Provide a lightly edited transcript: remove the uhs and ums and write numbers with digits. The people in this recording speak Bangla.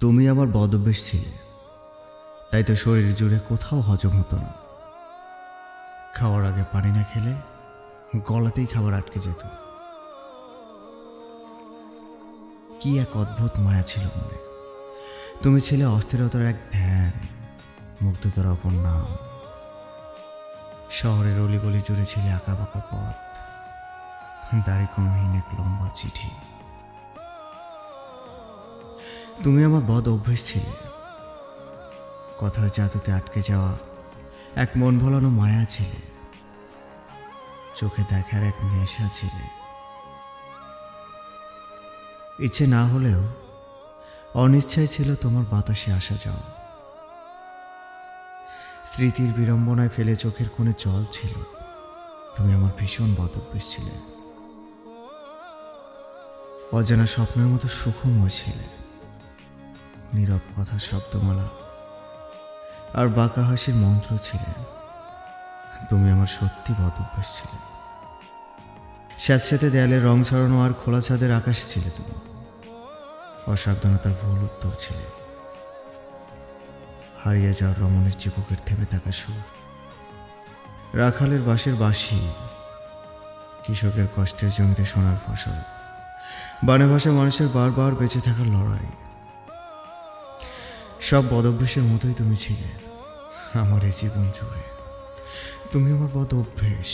তুমি আমার বদঅভ্যাস ছিলে, তাই তো শরীর জুড়ে কোথাও হজম হতো না। খাওয়ার আগে পানি না খেলে গলাতেই খাবার আটকে যেত। কি এক অদ্ভুত মায়া ছিল মনে। তুমি ছিলে অস্থিরতার এক ধ্যান, মুগ্ধতার অপর নাম। শহরের অলিগলি জুড়ে ছিলে আঁকা বাঁকা পথ, দাড়ি কমাহীন এক লম্বা চিঠি। তুমি আমার বদ অভ্যেস ছিলে, কথার জাদুতে আটকে যাওয়া এক মন ভোলানো মায়া ছিলে, চোখে দেখার এক নেশা ছিলে। ইচ্ছে না হলেও অনিচ্ছায় ছিল তোমার বাতাসে আসা যাওয়া। স্মৃতির বিড়ম্বনায় ফেলে চোখের কোণে জল ছিল। তুমি আমার ভীষণ বদ অভ্যেস ছিলে। অজানা স্বপ্নের মতো সুখময় ছিলে। নীরব কথার শব্দমালা আর বাঁকা হাসির মন্ত্র ছিলে। তুমি আমার সত্যি বদ অভ্যেস ছিলে। স্যাঁতস্যাঁতে দেয়ালের রং ছড়ানো আর খোলা ছাদের আকাশ ছিলে তুমি। অসাবধানতার ভুল উত্তর ছিলে। হারিয়ে যাওয়ার রমণের চিবুকের থেমে থাকা সুর, রাখালের বাঁশের বাঁশি, কৃষকের কষ্টের জমিতে সোনার ফসল, বানে ভাষা মানুষের বারবার বেঁচে থাকার লড়াই। সব বদঅভ্যাসের মতোই তুমি ছিলে আমার এই জীবন জুড়ে। তুমি আমার বদ অভ্যেস।